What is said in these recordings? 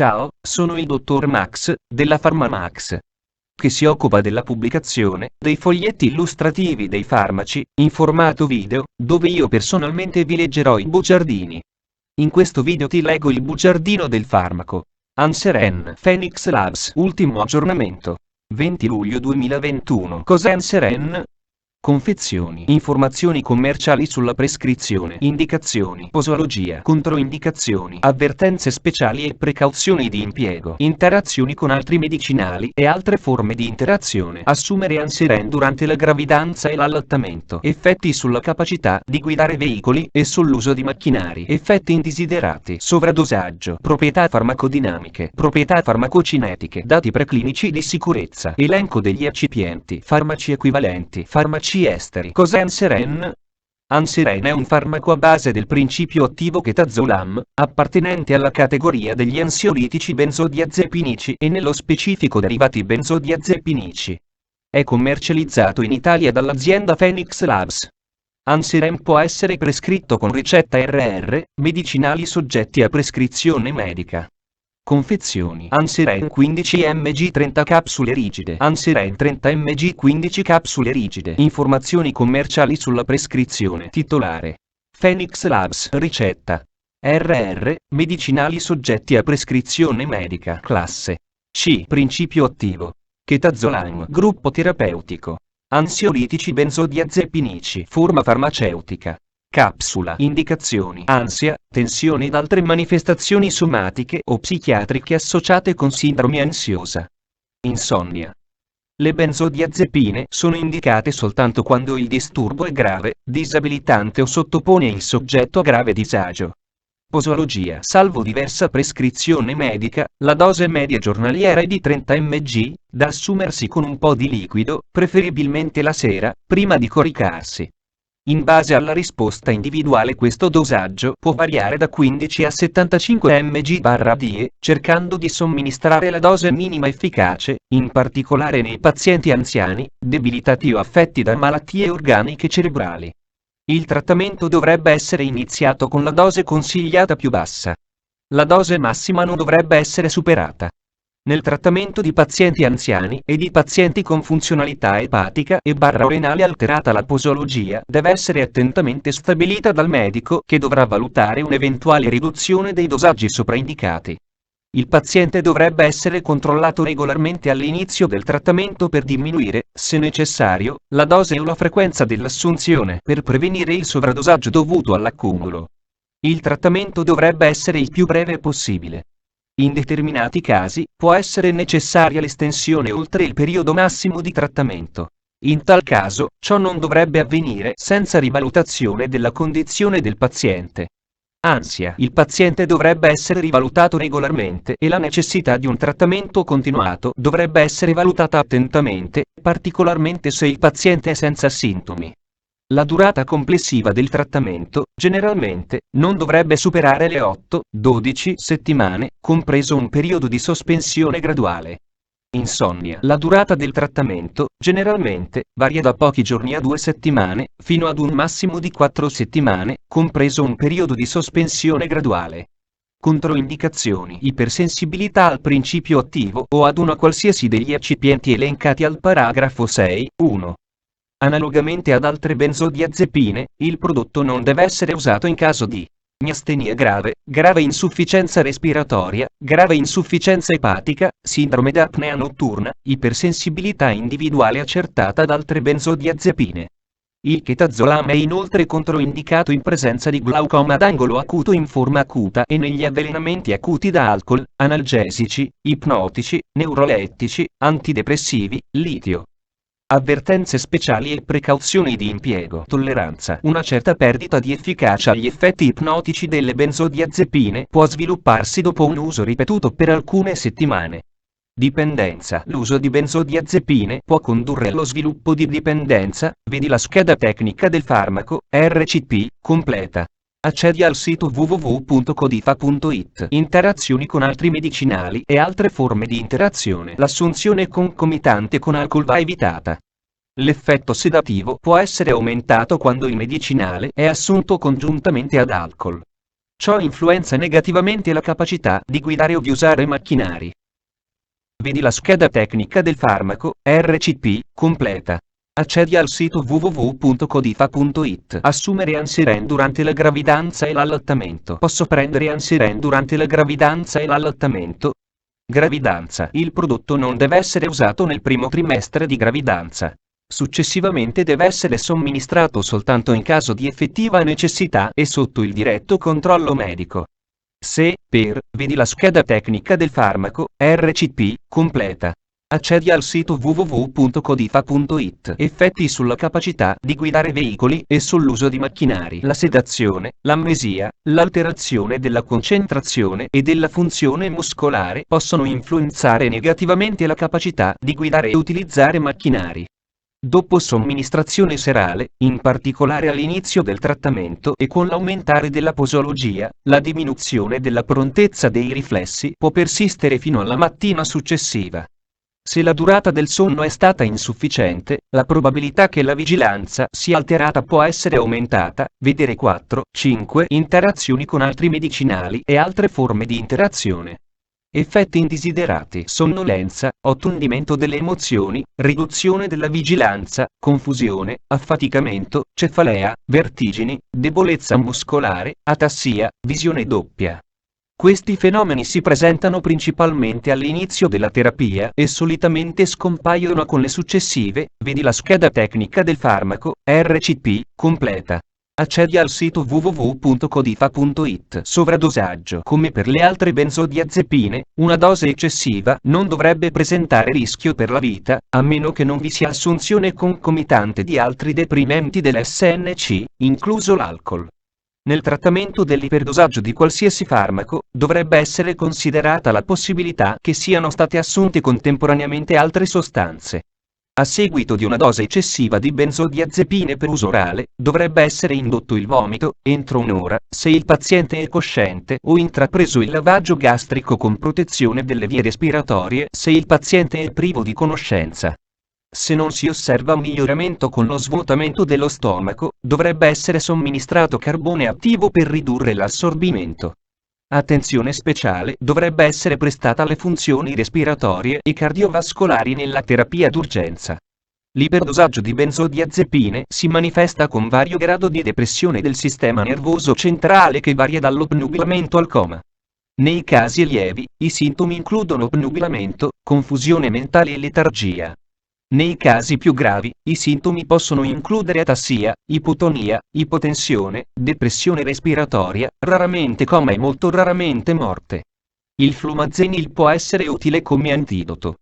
Ciao, sono il dottor Max, della PharmaMax, che si occupa della pubblicazione dei foglietti illustrativi dei farmaci, in formato video, dove io personalmente vi leggerò i bugiardini. In questo video ti leggo il bugiardino del farmaco. Anseren Phoenix Labs, ultimo aggiornamento. 20 luglio 2021. Cos'è Anseren? Confezioni, informazioni commerciali sulla prescrizione, indicazioni, posologia, controindicazioni, avvertenze speciali e precauzioni di impiego, interazioni con altri medicinali e altre forme di interazione. Assumere Anseren durante la gravidanza e l'allattamento. Effetti sulla capacità di guidare veicoli e sull'uso di macchinari. Effetti indesiderati. Sovradosaggio. Proprietà farmacodinamiche. Proprietà farmacocinetiche. Dati preclinici di sicurezza. Elenco degli eccipienti. Farmaci equivalenti. Farmaci esteri. Cos'è Anseren? Anseren è un farmaco a base del principio attivo Ketazolam, appartenente alla categoria degli ansiolitici benzodiazepinici e nello specifico derivati benzodiazepinici. È commercializzato in Italia dall'azienda Phoenix Labs. Anseren può essere prescritto con ricetta RR, medicinali soggetti a prescrizione medica. Confezioni. Anseren 15 mg 30 capsule rigide. Anseren 30 mg 15 capsule rigide. Informazioni commerciali sulla prescrizione. Titolare: Phoenix Labs. Ricetta: RR, medicinali soggetti a prescrizione medica. Classe C. Principio attivo Ketazolam. Gruppo terapeutico: ansiolitici benzodiazepinici. Forma farmaceutica: capsula. Indicazioni: ansia, tensione ed altre manifestazioni somatiche o psichiatriche associate con sindrome ansiosa. Insonnia. Le benzodiazepine sono indicate soltanto quando il disturbo è grave, disabilitante o sottopone il soggetto a grave disagio. Posologia. Salvo diversa prescrizione medica, la dose media giornaliera è di 30 mg, da assumersi con un po' di liquido, preferibilmente la sera, prima di coricarsi. In base alla risposta individuale questo dosaggio può variare da 15 a 75 mg/die, cercando di somministrare la dose minima efficace, in particolare nei pazienti anziani, debilitati o affetti da malattie organiche cerebrali. Il trattamento dovrebbe essere iniziato con la dose consigliata più bassa. La dose massima non dovrebbe essere superata. Nel trattamento di pazienti anziani e di pazienti con funzionalità epatica e/o renale alterata la posologia deve essere attentamente stabilita dal medico che dovrà valutare un'eventuale riduzione dei dosaggi sopraindicati. Il paziente dovrebbe essere controllato regolarmente all'inizio del trattamento per diminuire, se necessario, la dose o la frequenza dell'assunzione per prevenire il sovradosaggio dovuto all'accumulo. Il trattamento dovrebbe essere il più breve possibile. In determinati casi, può essere necessaria l'estensione oltre il periodo massimo di trattamento. In tal caso, ciò non dovrebbe avvenire senza rivalutazione della condizione del paziente. Ansia. Il paziente dovrebbe essere rivalutato regolarmente e la necessità di un trattamento continuato dovrebbe essere valutata attentamente, particolarmente se il paziente è senza sintomi. La durata complessiva del trattamento, generalmente, non dovrebbe superare le 8-12 settimane, compreso un periodo di sospensione graduale. Insonnia. La durata del trattamento, generalmente, varia da pochi giorni a 2 settimane, fino ad un massimo di 4 settimane, compreso un periodo di sospensione graduale. Controindicazioni: ipersensibilità al principio attivo o ad una qualsiasi degli eccipienti elencati al paragrafo 6.1. Analogamente ad altre benzodiazepine, il prodotto non deve essere usato in caso di miastenia grave, grave insufficienza respiratoria, grave insufficienza epatica, sindrome d'apnea notturna, ipersensibilità individuale accertata ad altre benzodiazepine. Il Ketazolam è inoltre controindicato in presenza di glaucoma ad angolo acuto in forma acuta e negli avvelenamenti acuti da alcol, analgesici, ipnotici, neurolettici, antidepressivi, litio. Avvertenze speciali e precauzioni di impiego. Tolleranza. Una certa perdita di efficacia agli effetti ipnotici delle benzodiazepine può svilupparsi dopo un uso ripetuto per alcune settimane. Dipendenza. L'uso di benzodiazepine può condurre allo sviluppo di dipendenza, vedi la scheda tecnica del farmaco, RCP, completa. Accedi al sito www.codifa.it. Interazioni con altri medicinali e altre forme di interazione. L'assunzione concomitante con alcol va evitata. L'effetto sedativo può essere aumentato quando il medicinale è assunto congiuntamente ad alcol. Ciò influenza negativamente la capacità di guidare o di usare macchinari. Vedi la scheda tecnica del farmaco, RCP, completa. Accedi al sito www.codifa.it. Assumere Ansiren durante la gravidanza e l'allattamento. Posso prendere Ansiren durante la gravidanza e l'allattamento? Gravidanza. Il prodotto non deve essere usato nel primo trimestre di gravidanza. Successivamente deve essere somministrato soltanto in caso di effettiva necessità e sotto il diretto controllo medico. Se, vedi la scheda tecnica del farmaco, RCP, completa. Accedi al sito www.codifa.it. Effetti sulla capacità di guidare veicoli e sull'uso di macchinari. La sedazione, l'amnesia, l'alterazione della concentrazione e della funzione muscolare possono influenzare negativamente la capacità di guidare e utilizzare macchinari. Dopo somministrazione serale, in particolare all'inizio del trattamento e con l'aumentare della posologia, la diminuzione della prontezza dei riflessi può persistere fino alla mattina successiva. Se la durata del sonno è stata insufficiente, la probabilità che la vigilanza sia alterata può essere aumentata. Vedere 4-5 interazioni con altri medicinali e altre forme di interazione. Effetti indesiderati: sonnolenza, ottundimento delle emozioni, riduzione della vigilanza, confusione, affaticamento, cefalea, vertigini, debolezza muscolare, atassia, visione doppia. Questi fenomeni si presentano principalmente all'inizio della terapia e solitamente scompaiono con le successive. Vedi la scheda tecnica del farmaco, RCP, completa. Accedi al sito www.codifa.it. Sovradosaggio. Come per le altre benzodiazepine, una dose eccessiva non dovrebbe presentare rischio per la vita, a meno che non vi sia assunzione concomitante di altri deprimenti dell'SNC, incluso l'alcol. Nel trattamento dell'iperdosaggio di qualsiasi farmaco, dovrebbe essere considerata la possibilità che siano state assunte contemporaneamente altre sostanze. A seguito di una dose eccessiva di benzodiazepine per uso orale, dovrebbe essere indotto il vomito, entro un'ora, se il paziente è cosciente, o intrapreso il lavaggio gastrico con protezione delle vie respiratorie, se il paziente è privo di conoscenza. Se non si osserva un miglioramento con lo svuotamento dello stomaco, dovrebbe essere somministrato carbone attivo per ridurre l'assorbimento. Attenzione speciale dovrebbe essere prestata alle funzioni respiratorie e cardiovascolari nella terapia d'urgenza. L'iperdosaggio di benzodiazepine si manifesta con vario grado di depressione del sistema nervoso centrale che varia dall'obnubilamento al coma. Nei casi lievi, i sintomi includono obnubilamento, confusione mentale e letargia. Nei casi più gravi, i sintomi possono includere atassia, ipotonia, ipotensione, depressione respiratoria, raramente coma e molto raramente morte. Il flumazenil può essere utile come antidoto.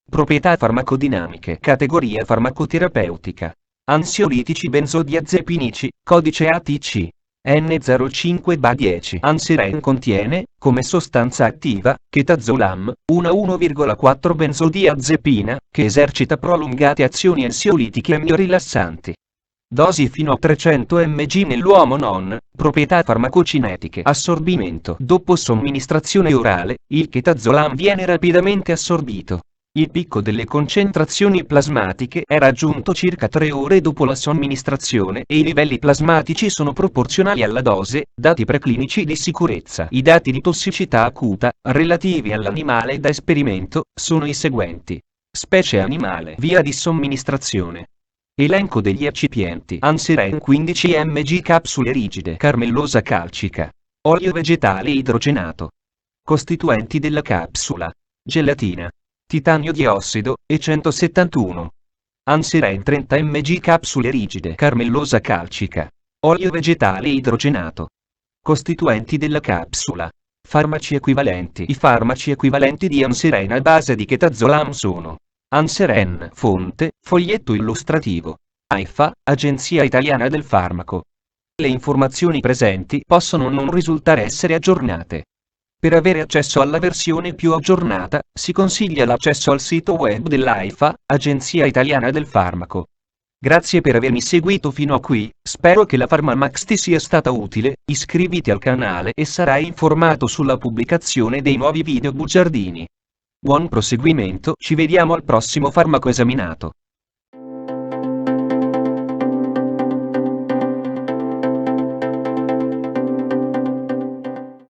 Proprietà farmacodinamiche. Categoria farmacoterapeutica. Ansiolitici benzodiazepinici, codice ATC. N05/10. Ansiren contiene, come sostanza attiva, ketazolam, una 1,4 benzodiazepina, che esercita prolungate azioni ansiolitiche e miorilassanti. Dosi fino a 300 mg nell'uomo non. Proprietà farmacocinetiche. Assorbimento. Dopo somministrazione orale, il ketazolam viene rapidamente assorbito. Il picco delle concentrazioni plasmatiche è raggiunto circa 3 ore dopo la somministrazione e i livelli plasmatici sono proporzionali alla dose. Dati preclinici di sicurezza. I dati di tossicità acuta, relativi all'animale da esperimento, sono i seguenti. Specie animale. Via di somministrazione. Elenco degli eccipienti. Ansiren 15 mg capsule rigide. Carmellosa calcica. Olio vegetale idrogenato. Costituenti della capsula. Gelatina. Titanio diossido, E171. Ansiren 30 mg capsule rigide. Carmellosa calcica. Olio vegetale idrogenato. Costituenti della capsula. Farmaci equivalenti. I farmaci equivalenti di Ansiren a base di ketazolam sono: Ansiren, fonte, foglietto illustrativo. AIFA, Agenzia Italiana del Farmaco. Le informazioni presenti possono non risultare essere aggiornate. Per avere accesso alla versione più aggiornata, si consiglia l'accesso al sito web dell'AIFA, Agenzia Italiana del Farmaco. Grazie per avermi seguito fino a qui, spero che la PharmaMax ti sia stata utile. Iscriviti al canale e sarai informato sulla pubblicazione dei nuovi video bugiardini. Buon proseguimento, ci vediamo al prossimo farmaco esaminato.